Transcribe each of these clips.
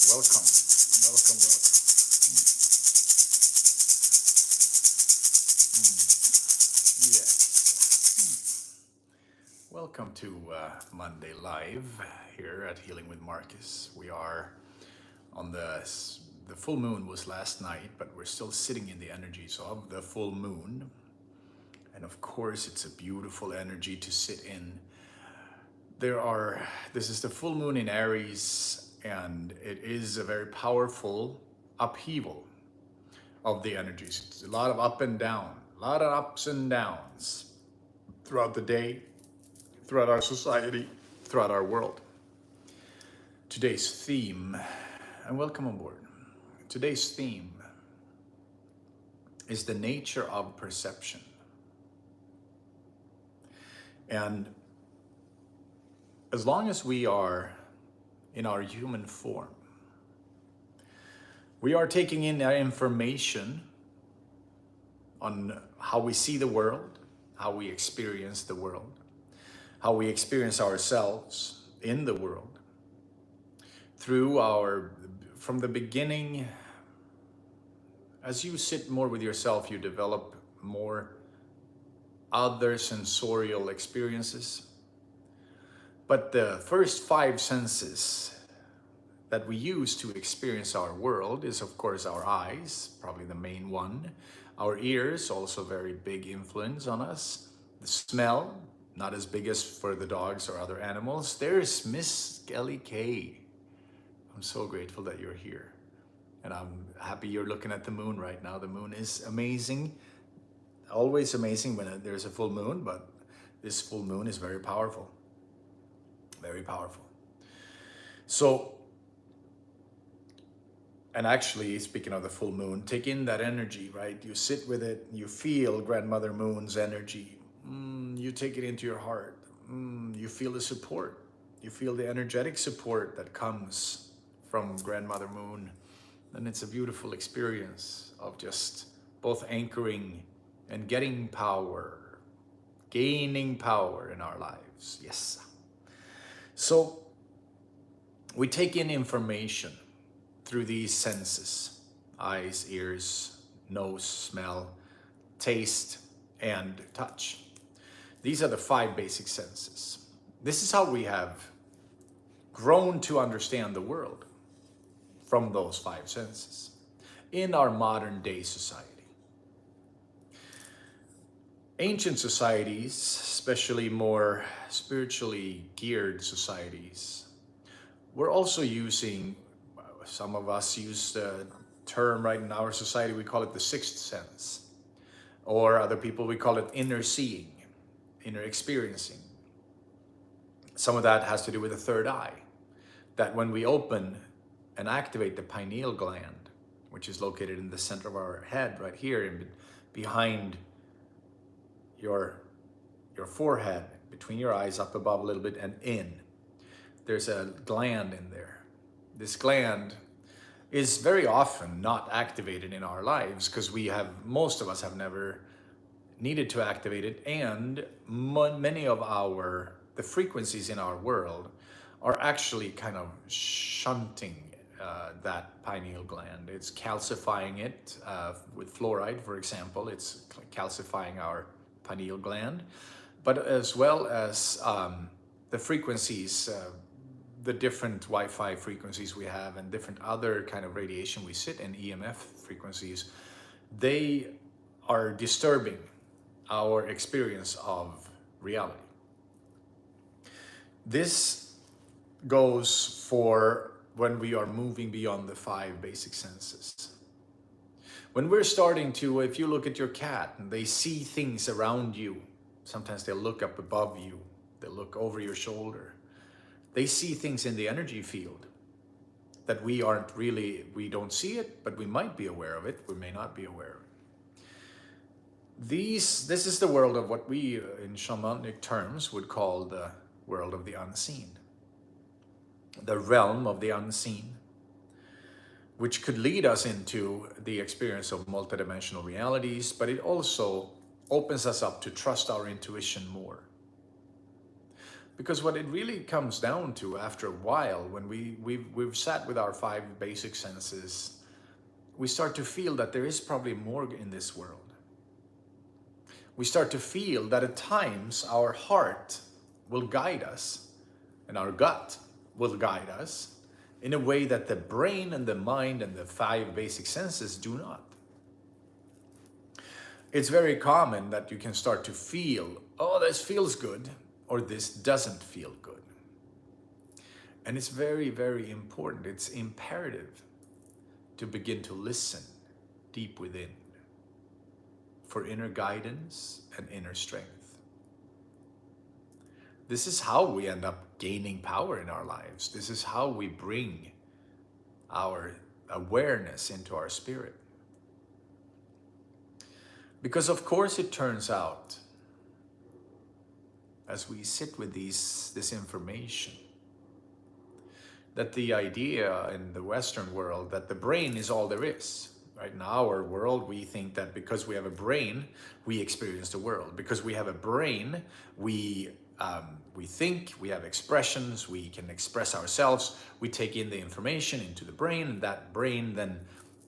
Welcome, welcome, welcome. Yes. Welcome to Monday Live here at Healing with Marcus. We are on the full moon was last night, but we're still sitting in the energies of the full moon. And of course, it's a beautiful energy to sit in. This is the full moon in Aries, and it is a very powerful upheaval of the energies. It's a lot of up and down, a lot of ups and downs throughout the day, throughout our society, throughout our world. Today's theme, and welcome on board. Today's theme is the nature of perception. And as long as we are in our human form, we are taking in our information on how we see the world, how we experience the world, how we experience ourselves in the world. From the beginning, as you sit more with yourself, you develop more other sensorial experiences. But the first five senses that we use to experience our world is, of course, our eyes, probably the main one. Our ears, also very big influence on us. The smell, not as big as for the dogs or other animals. There's Miss Kelly K. I'm so grateful that you're here. And I'm happy you're looking at the moon right now. The moon is amazing. Always amazing when there's a full moon, but this full moon is very powerful. Very powerful. So, and actually, speaking of the full moon, take in that energy, right? You sit with it, you feel Grandmother Moon's energy. You take it into your heart. You feel the support. You feel the energetic support that comes from Grandmother Moon. And it's a beautiful experience of just both anchoring and getting power, gaining power in our lives. Yes. So we take in information through these senses: eyes, ears, nose, smell, taste, and touch. These are the five basic senses. This is how we have grown to understand the world, from those five senses in our modern day society. Ancient societies, especially more spiritually geared societies, were also using, some of us use the term right in our society, we call it the sixth sense. Or other people, we call it inner seeing, inner experiencing. Some of that has to do with the third eye, that when we open and activate the pineal gland, which is located in the center of our head, right here, behind your forehead, between your eyes, up above a little bit and in. There's a gland in there. This gland is very often not activated in our lives because most of us have never needed to activate it, and many of the frequencies in our world are actually kind of shunting that pineal gland. It's calcifying it with fluoride, for example. It's calcifying our pineal gland, but as well as the frequencies, the different Wi-Fi frequencies we have and different other kind of radiation we sit in, EMF frequencies, they are disturbing our experience of reality. This goes for when we are moving beyond the five basic senses. When we're starting to, if you look at your cat and they see things around you, sometimes they'll look up above you, they'll look over your shoulder. They see things in the energy field that we don't see it, but we might be aware of it, we may not be aware of it. This is the world of what we, in shamanic terms, would call the world of the unseen. The realm of the unseen, which could lead us into the experience of multidimensional realities, but it also opens us up to trust our intuition more. Because what it really comes down to after a while, when we've sat with our five basic senses, we start to feel that there is probably more in this world. We start to feel that at times our heart will guide us and our gut will guide us in a way that the brain and the mind and the five basic senses do not. It's very common that you can start to feel, oh, this feels good, or this doesn't feel good. And it's very, very important. It's imperative to begin to listen deep within for inner guidance and inner strength. This is how we end up gaining power in our lives. This is how we bring our awareness into our spirit. Because of course it turns out, as we sit with this information, that the idea in the Western world that the brain is all there is. Right? In our world, we think that because we have a brain, we experience the world. Because we have a brain, we think, we have expressions, we can express ourselves, we take in the information into the brain, and that brain then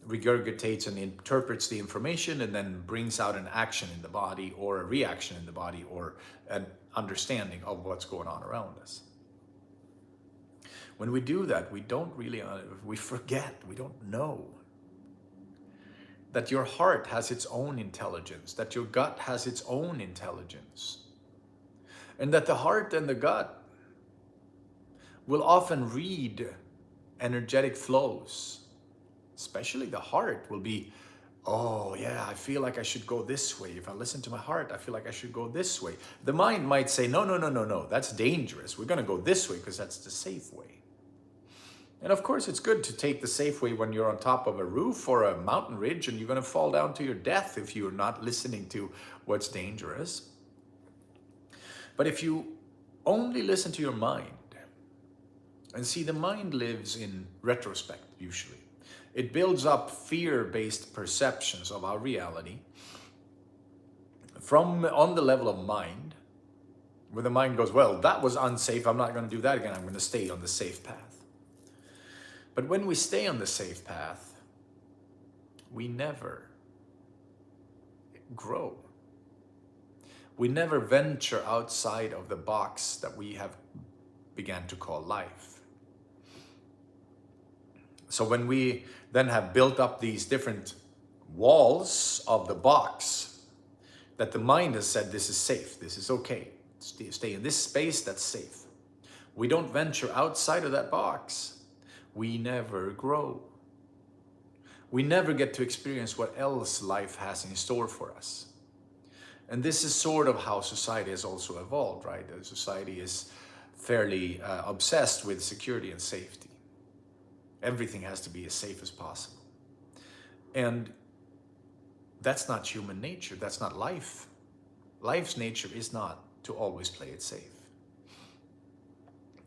regurgitates and interprets the information and then brings out an action in the body or a reaction in the body or an understanding of what's going on around us. When we do that, we don't really, we forget, we don't know that your heart has its own intelligence, that your gut has its own intelligence, and that the heart and the gut will often read energetic flows. Especially the heart will be, oh yeah, I feel like I should go this way. If I listen to my heart, I feel like I should go this way. The mind might say, no, that's dangerous. We're gonna go this way because that's the safe way. And of course, it's good to take the safe way when you're on top of a roof or a mountain ridge and you're gonna fall down to your death if you're not listening to what's dangerous. But if you only listen to your mind, and see, the mind lives in retrospect usually. It builds up fear-based perceptions of our reality on the level of mind, where the mind goes, well, that was unsafe, I'm not going to do that again, I'm going to stay on the safe path. But when we stay on the safe path, we never grow. We never venture outside of the box that we have began to call life. So when we then have built up these different walls of the box that the mind has said, this is safe, this is okay, stay in this space, that's safe. We don't venture outside of that box. We never grow. We never get to experience what else life has in store for us. And this is sort of how society has also evolved, right? Society is fairly obsessed with security and safety. Everything has to be as safe as possible. And that's not human nature. That's not life. Life's nature is not to always play it safe.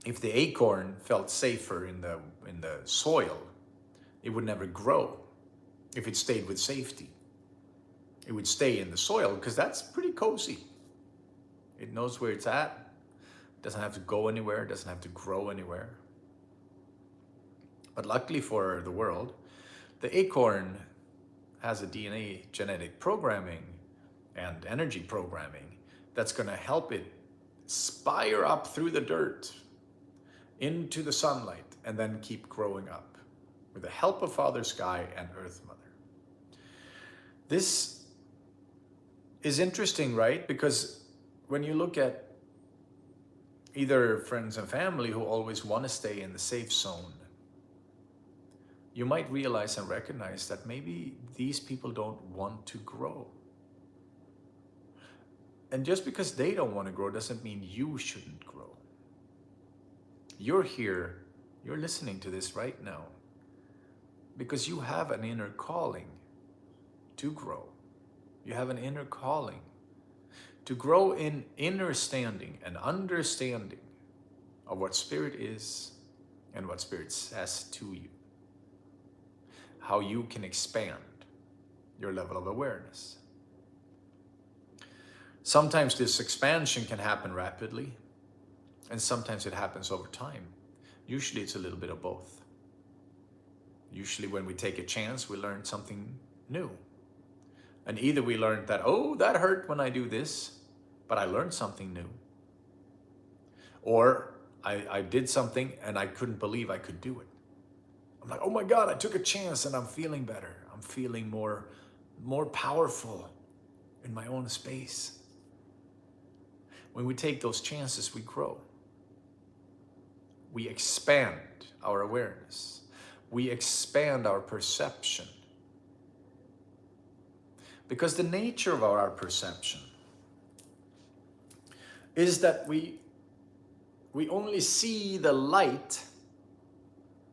If the acorn felt safer in the soil, it would never grow. If it stayed with safety, it would stay in the soil because that's pretty cozy. It knows where it's at. Doesn't have to go anywhere. Doesn't have to grow anywhere. But luckily for the world, the acorn has a DNA genetic programming and energy programming that's going to help it spire up through the dirt into the sunlight and then keep growing up with the help of Father Sky and Earth Mother. This is interesting, right? Because when you look at either friends and family who always want to stay in the safe zone, you might realize and recognize that maybe these people don't want to grow. And just because they don't want to grow doesn't mean you shouldn't grow. You're here, you're listening to this right now because you have an inner calling to grow. You have an inner calling to grow in understanding of what Spirit is and what Spirit says to you. How you can expand your level of awareness. Sometimes this expansion can happen rapidly. And sometimes it happens over time. Usually it's a little bit of both. Usually when we take a chance, we learn something new. And either we learned that, oh, that hurt when I do this, but I learned something new. Or I did something and I couldn't believe I could do it. I'm like, oh my God, I took a chance and I'm feeling better. I'm feeling more powerful in my own space. When we take those chances, we grow. We expand our awareness. We expand our perception. Because the nature of our perception is that we only see the light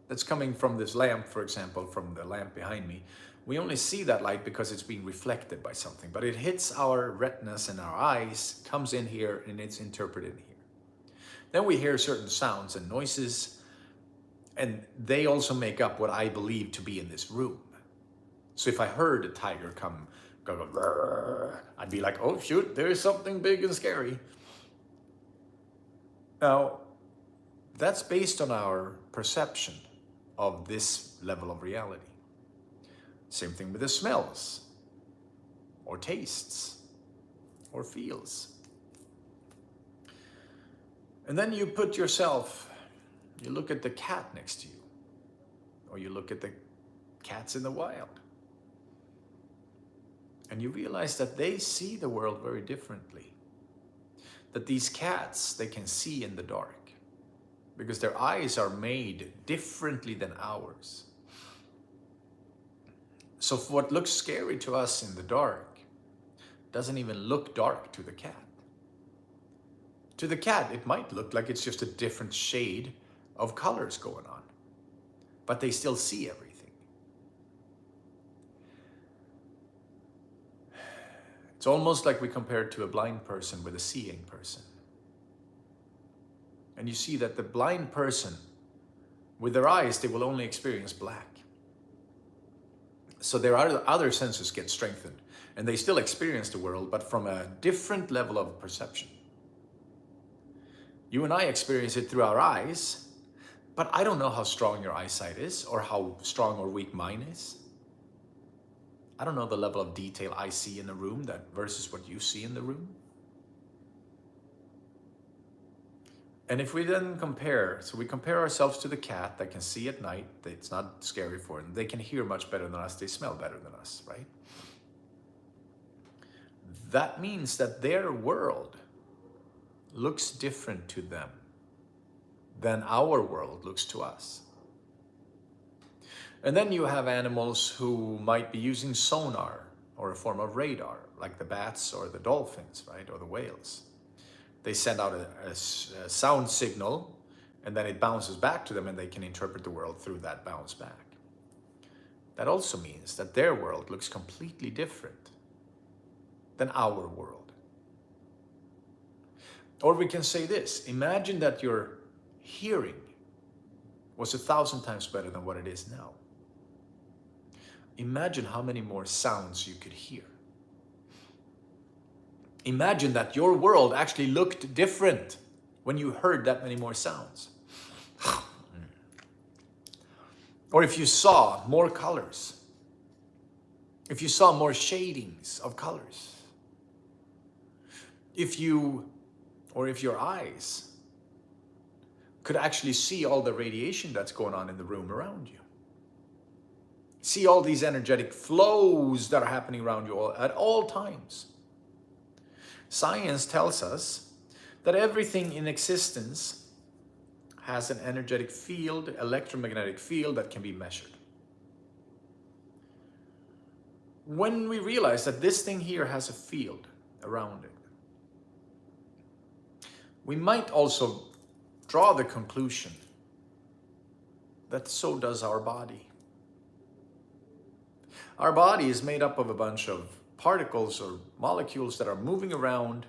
that's coming from this lamp, for example, from the lamp behind me. We only see that light because it's being reflected by something, but it hits our retinas and our eyes, comes in here, and it's interpreted here. Then we hear certain sounds and noises, and they also make up what I believe to be in this room. So if I heard a tiger come, go, I'd be like, oh shoot, there is something big and scary. Now, that's based on our perception of this level of reality. Same thing with the smells, or tastes, or feels. And then you put yourself, you look at the cat next to you, or you look at the cats in the wild, and you realize that they see the world very differently. That these cats, they can see in the dark because their eyes are made differently than ours. So what looks scary to us in the dark doesn't even look dark to the cat. To the cat, it might look like it's just a different shade of colors going on, but they still see everything. It's almost like we compare it to a blind person with a seeing person. And you see that the blind person, with their eyes, they will only experience black. So their other senses get strengthened, and they still experience the world, but from a different level of perception. You and I experience it through our eyes, but I don't know how strong your eyesight is, or how strong or weak mine is. I don't know the level of detail I see in a room that versus what you see in the room. And if we then compare, so we compare ourselves to the cat that can see at night, it's not scary for them. They can hear much better than us, they smell better than us, right? That means that their world looks different to them than our world looks to us. And then you have animals who might be using sonar or a form of radar, like the bats or the dolphins, right, or the whales. They send out a sound signal, and then it bounces back to them, and they can interpret the world through that bounce back. That also means that their world looks completely different than our world. Or we can say this, imagine that your hearing was 1,000 times better than what it is now. Imagine how many more sounds you could hear. Imagine that your world actually looked different when you heard that many more sounds. Or if you saw more colors. If you saw more shadings of colors. If your eyes could actually see all the radiation that's going on in the room around you. See all these energetic flows that are happening around you at all times. Science tells us that everything in existence has an energetic field, electromagnetic field that can be measured. When we realize that this thing here has a field around it, we might also draw the conclusion that so does our body. Our body is made up of a bunch of particles or molecules that are moving around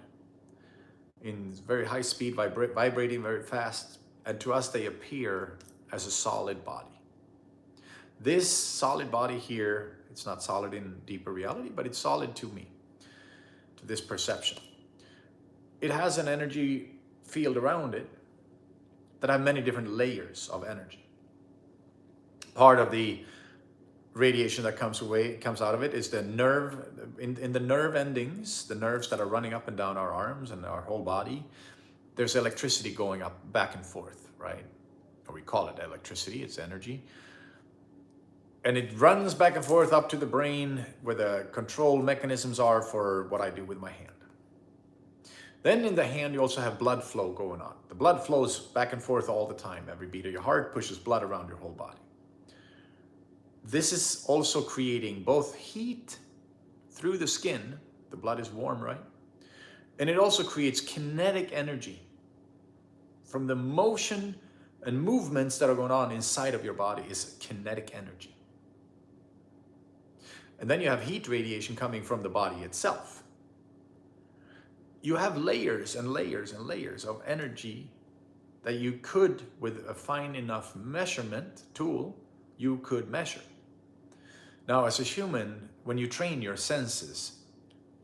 in very high speed, vibrating very fast, and to us they appear as a solid body. This solid body here, it's not solid in deeper reality, but it's solid to me, to this perception. It has an energy field around it, that have many different layers of energy. Part of the radiation that comes out of it is the nerve, in the nerve endings, the nerves that are running up and down our arms and our whole body, there's electricity going up back and forth, right? Or we call it electricity, it's energy. And it runs back and forth up to the brain where the control mechanisms are for what I do with my hand. Then in the hand, you also have blood flow going on. The blood flows back and forth all the time. Every beat of your heart pushes blood around your whole body. This is also creating both heat through the skin. The blood is warm, right? And it also creates kinetic energy from the motion and movements that are going on inside of your body is kinetic energy. And then you have heat radiation coming from the body itself. You have layers and layers and layers of energy that you could, with a fine enough measurement tool, you could measure. Now, as a human, when you train your senses,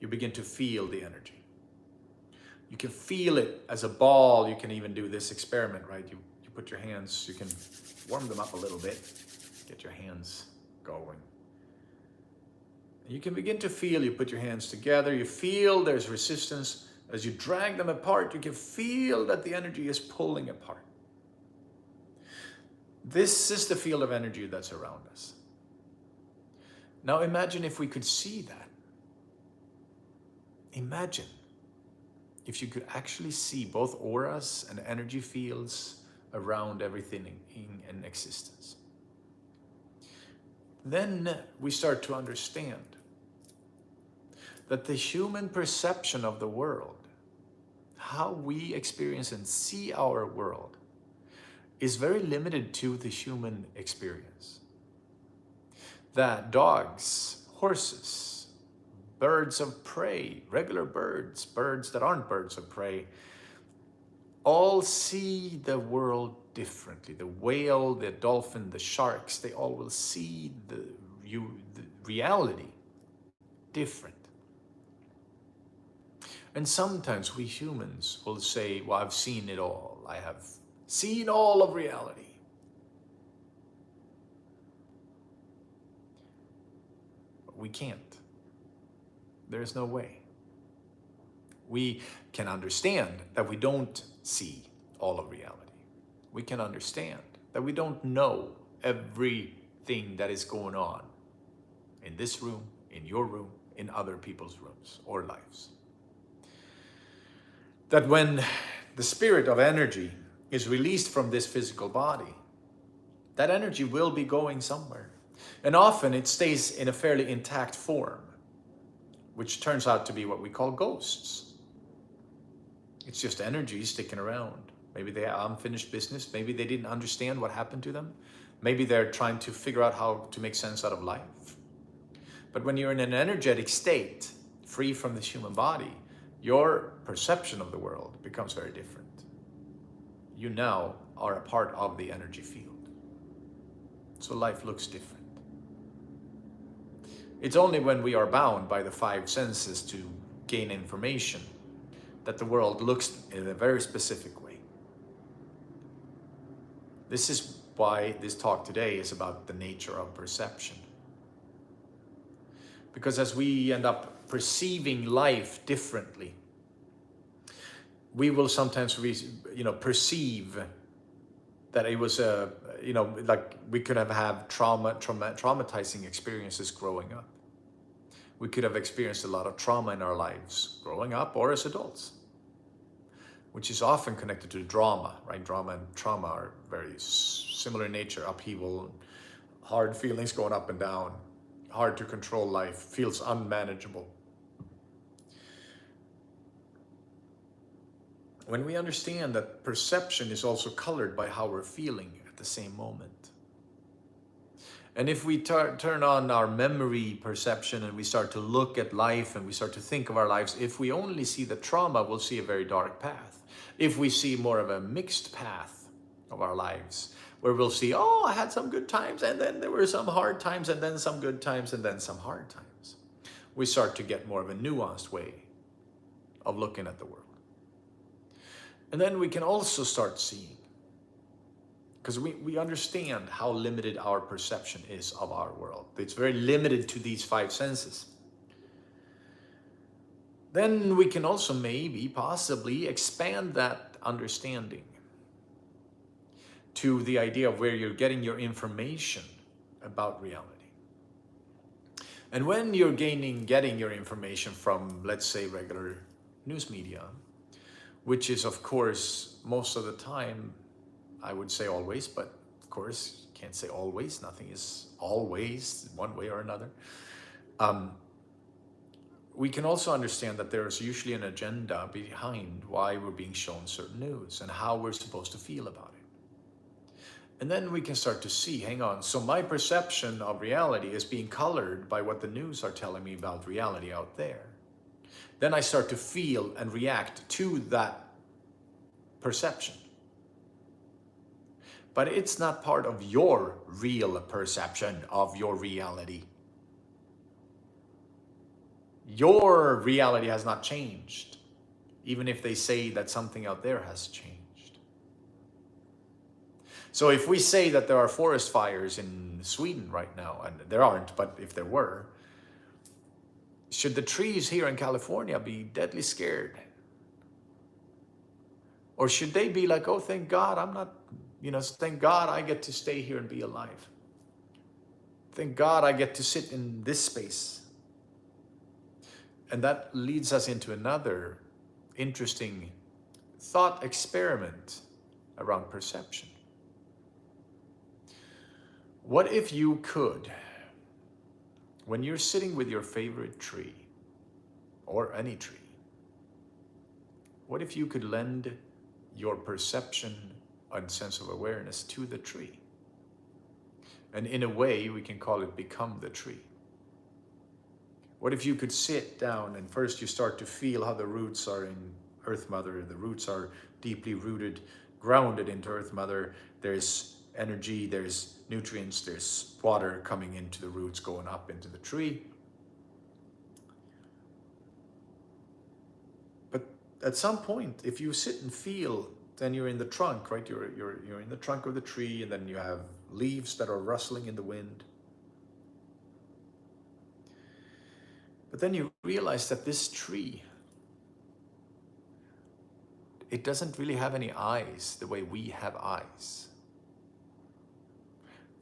you begin to feel the energy. You can feel it as a ball. You can even do this experiment, right? You put your hands, you can warm them up a little bit, get your hands going. You can begin to feel, you put your hands together, you feel there's resistance. As you drag them apart, you can feel that the energy is pulling apart. This is the field of energy that's around us. Now imagine if we could see that. Imagine if you could actually see both auras and energy fields around everything in existence. Then we start to understand that the human perception of the world, how we experience and see our world, is very limited to the human experience. That dogs, horses, birds of prey, regular birds, birds that aren't birds of prey, all see the world differently. The whale, the dolphin, the sharks, they all will see the reality different. And sometimes we humans will say, well, I've seen it all. I have seen all of reality. But we can't. There's no way. We can understand that we don't see all of reality. We can understand that we don't know everything that is going on in this room, in your room, in other people's rooms or lives. That when the spirit of energy is released from this physical body, that energy will be going somewhere. And often it stays in a fairly intact form, which turns out to be what we call ghosts. It's just energy sticking around. Maybe they have unfinished business. Maybe they didn't understand what happened to them. Maybe they're trying to figure out how to make sense out of life. But when you're in an energetic state, free from this human body, your perception of the world becomes very different. You now are a part of the energy field. So life looks different. It's only when we are bound by the five senses to gain information that the world looks in a very specific way. This is why this talk today is about the nature of perception. Because as we end up perceiving life differently, we will sometimes perceive that it was like we could have had traumatizing experiences growing up. We could have experienced a lot of trauma in our lives growing up or as adults, which is often connected to drama, right? Drama and trauma are very similar in nature. Upheaval, hard feelings going up and down, hard to control life, feels unmanageable. When we understand that perception is also colored by how we're feeling at the same moment. And if we turn on our memory perception and we start to look at life and we start to think of our lives, if we only see the trauma, we'll see a very dark path. If we see more of a mixed path of our lives, where we'll see, oh, I had some good times, and then there were some hard times, and then some good times, and then some hard times, we start to get more of a nuanced way of looking at the world. And then we can also start seeing because we understand how limited our perception is of our world. It's very limited to these five senses. Then we can also maybe, possibly expand that understanding to the idea of where you're getting your information about reality. And when you're getting your information from, let's say, regular news media, which is, of course, most of the time, I would say always, but of course, can't say always. Nothing is always one way or another. We can also understand that there is usually an agenda behind why we're being shown certain news and how we're supposed to feel about it. And then we can start to see, hang on, so my perception of reality is being colored by what the news are telling me about reality out there. Then I start to feel and react to that perception. But it's not part of your real perception of your reality. Your reality has not changed, even if they say that something out there has changed. So if we say that there are forest fires in Sweden right now, and there aren't, but if there were, should the trees here in California be deadly scared? Or should they be like, oh, thank God, I'm not, thank God I get to stay here and be alive. Thank God I get to sit in this space. And that leads us into another interesting thought experiment around perception. What if you could, when you're sitting with your favorite tree, or any tree, what if you could lend your perception and sense of awareness to the tree? And in a way, we can call it become the tree. What if you could sit down and first you start to feel how the roots are in Earth Mother, the roots are deeply rooted, grounded into Earth Mother. There's energy, there's nutrients, there's water coming into the roots, going up into the tree. But at some point, if you sit and feel, then you're in the trunk, right? You're in the trunk of the tree, and then you have leaves that are rustling in the wind. But then you realize that this tree, it doesn't really have any eyes the way we have eyes.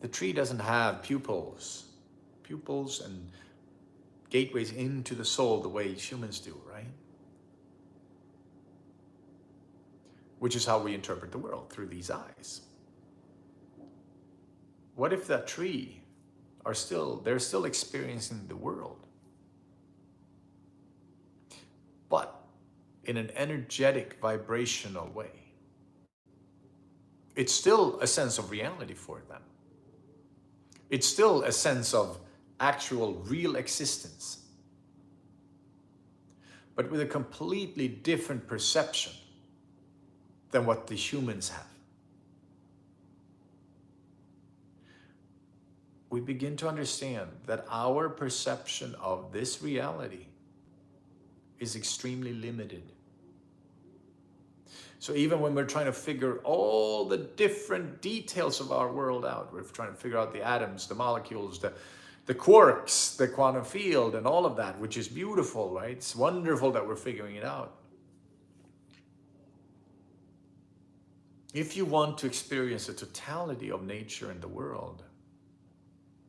The tree doesn't have pupils and gateways into the soul the way humans do, right? Which is how we interpret the world, through these eyes. What if that tree they're still experiencing the world, but in an energetic, vibrational way? It's still a sense of reality for them. It's still a sense of actual, real existence, but with a completely different perception than what the humans have. We begin to understand that our perception of this reality is extremely limited. So even when we're trying to figure all the different details of our world out, we're trying to figure out the atoms, the molecules, the quarks, the quantum field, and all of that, which is beautiful, right? It's wonderful that we're figuring it out. If you want to experience the totality of nature and the world,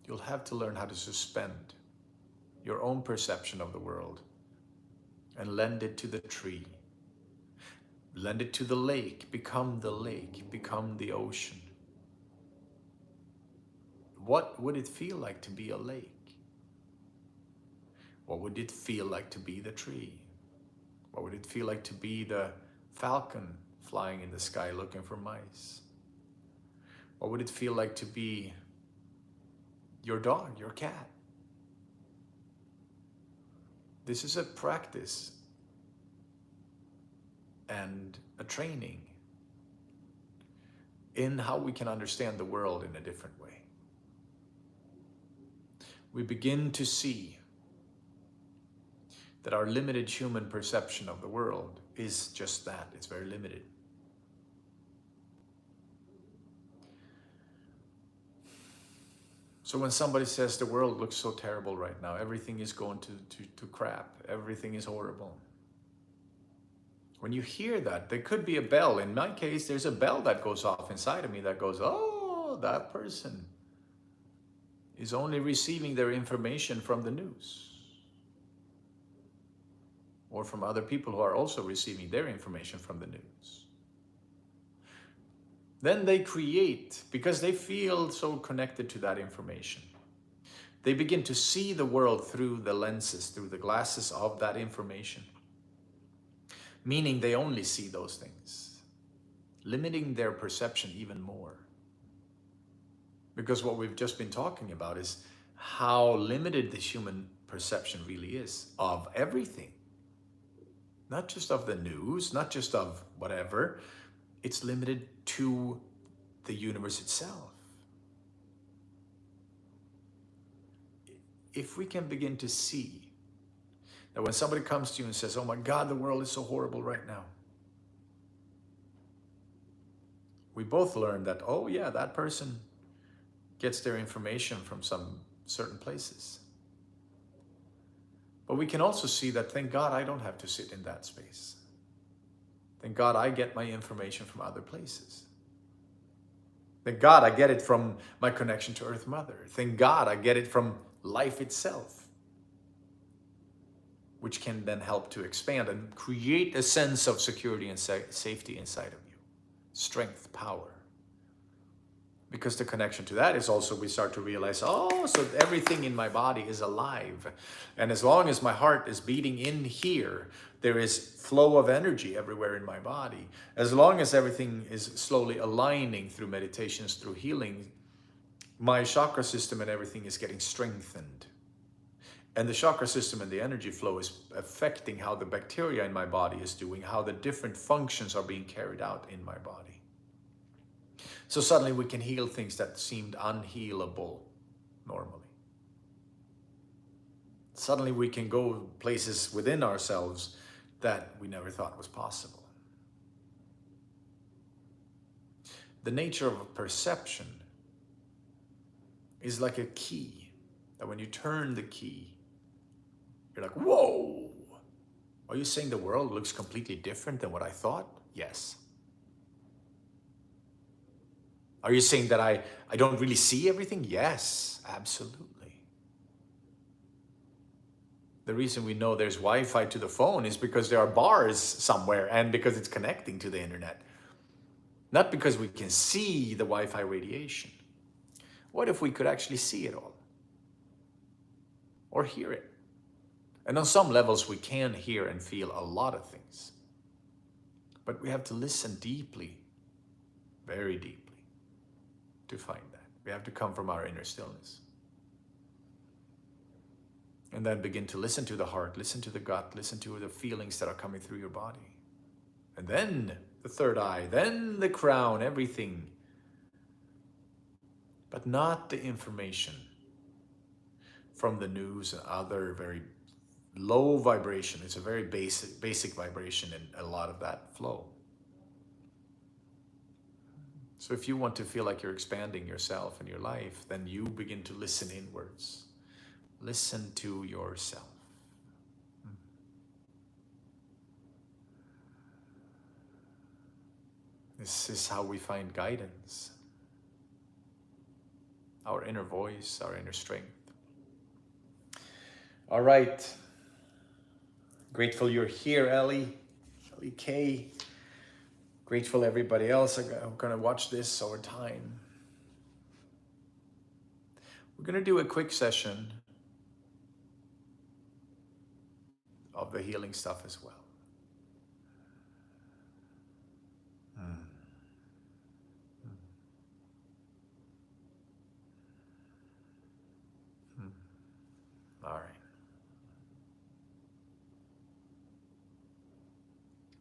you'll have to learn how to suspend your own perception of the world and lend it to the tree. Lend it to the lake, become the ocean. What would it feel like to be a lake? What would it feel like to be the tree? What would it feel like to be the falcon flying in the sky looking for mice? What would it feel like to be your dog, your cat? This is a practice and a training in how we can understand the world in a different way. We begin to see that our limited human perception of the world is just that. It's very limited. So when somebody says the world looks so terrible right now, everything is going to crap, everything is horrible. When you hear that, there could be a bell. In my case, there's a bell that goes off inside of me that goes, oh, that person is only receiving their information from the news. Or from other people who are also receiving their information from the news. Then they create, because they feel so connected to that information. They begin to see the world through the lenses, through the glasses of that information. Meaning they only see those things, limiting their perception even more. Because what we've just been talking about is how limited the human perception really is of everything. Not just of the news, not just of whatever. It's limited to the universe itself. If we can begin to see that when somebody comes to you and says, oh my God, the world is so horrible right now. We both learn that, oh yeah, that person gets their information from some certain places. But we can also see that, thank God I don't have to sit in that space. Thank God I get my information from other places. Thank God I get it from my connection to Earth Mother. Thank God I get it from life itself, which can then help to expand and create a sense of security and safety inside of you. Strength, power. Because the connection to that is also, we start to realize, oh, so everything in my body is alive. And as long as my heart is beating in here, there is flow of energy everywhere in my body. As long as everything is slowly aligning through meditations, through healing, my chakra system and everything is getting strengthened. And the chakra system and the energy flow is affecting how the bacteria in my body is doing, how the different functions are being carried out in my body. So suddenly we can heal things that seemed unhealable normally. Suddenly we can go places within ourselves that we never thought was possible. The nature of a perception is like a key, that when you turn the key, you're like, whoa! Are you saying the world looks completely different than what I thought? Yes. Are you saying that I don't really see everything? Yes, absolutely. The reason we know there's Wi-Fi to the phone is because there are bars somewhere and because it's connecting to the internet. Not because we can see the Wi-Fi radiation. What if we could actually see it all? Or hear it? And on some levels we can hear and feel a lot of things. But we have to listen deeply, very deeply, to find that. We have to come from our inner stillness. And then begin to listen to the heart, listen to the gut, listen to the feelings that are coming through your body. And then the third eye, then the crown, everything. But not the information from the news and other very low vibration. It's a very basic vibration in a lot of that flow. So if you want to feel like you're expanding yourself and your life, then you begin to listen inwards. Listen to yourself. This is how we find guidance. Our inner voice, our inner strength. All right. Grateful you're here, Ellie K. Grateful everybody else. I'm going to watch this over time. We're going to do a quick session of the healing stuff as well. All right.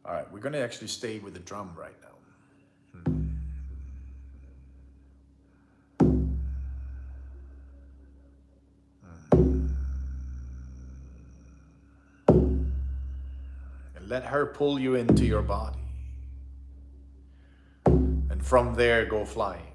All right, we're going to actually stay with the drum right now. And let her pull you into your body. And from there, go flying.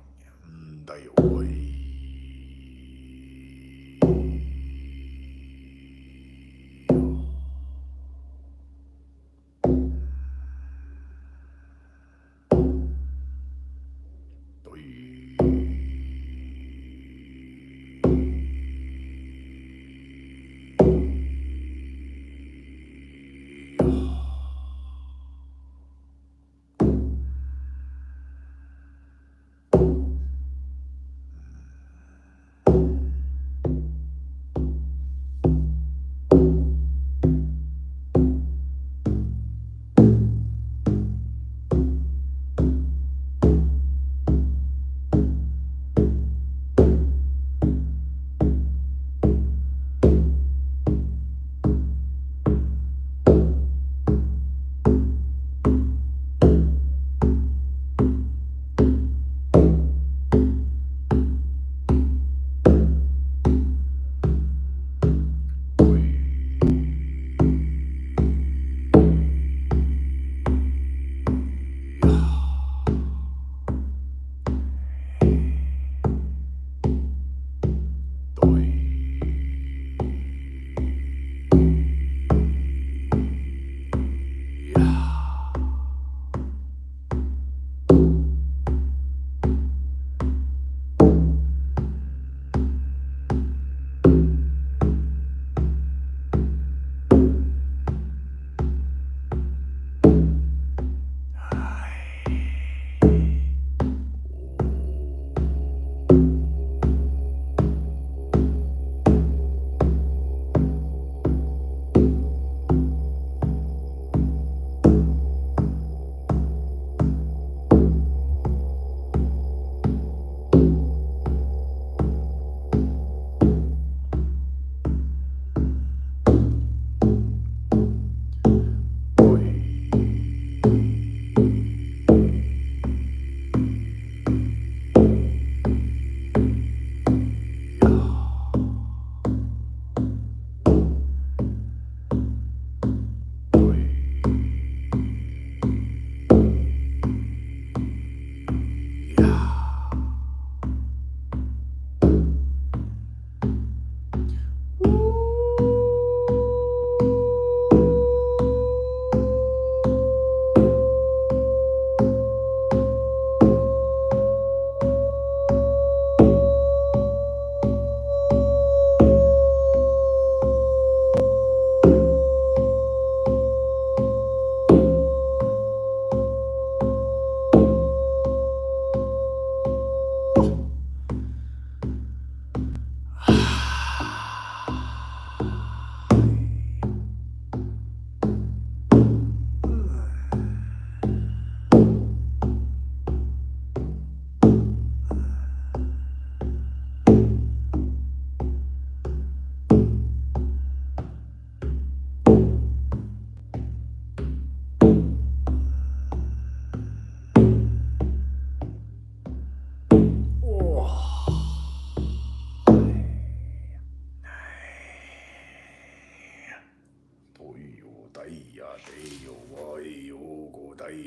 Taya Deyo Wayo Godai.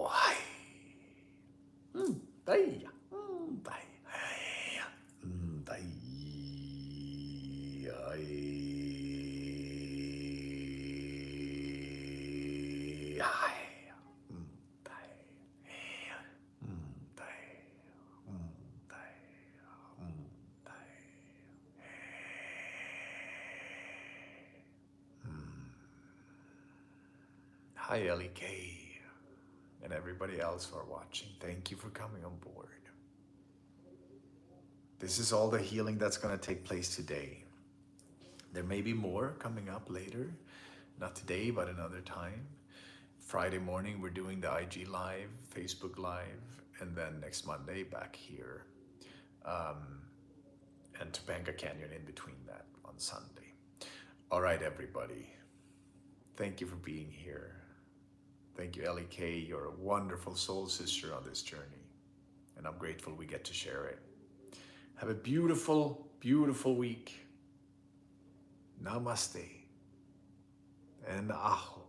Hai. Taya. Taya. Hi, LEK, and everybody else for watching. Thank you for coming on board. This is all the healing that's going to take place today. There may be more coming up later, not today, but another time. Friday morning, we're doing the IG Live, Facebook Live, and then next Monday, back here. And Topanga Canyon in between that on Sunday. All right, everybody. Thank you for being here. Thank you, LEK. You're a wonderful soul sister on this journey. And I'm grateful we get to share it. Have a beautiful, beautiful week. Namaste. And aho.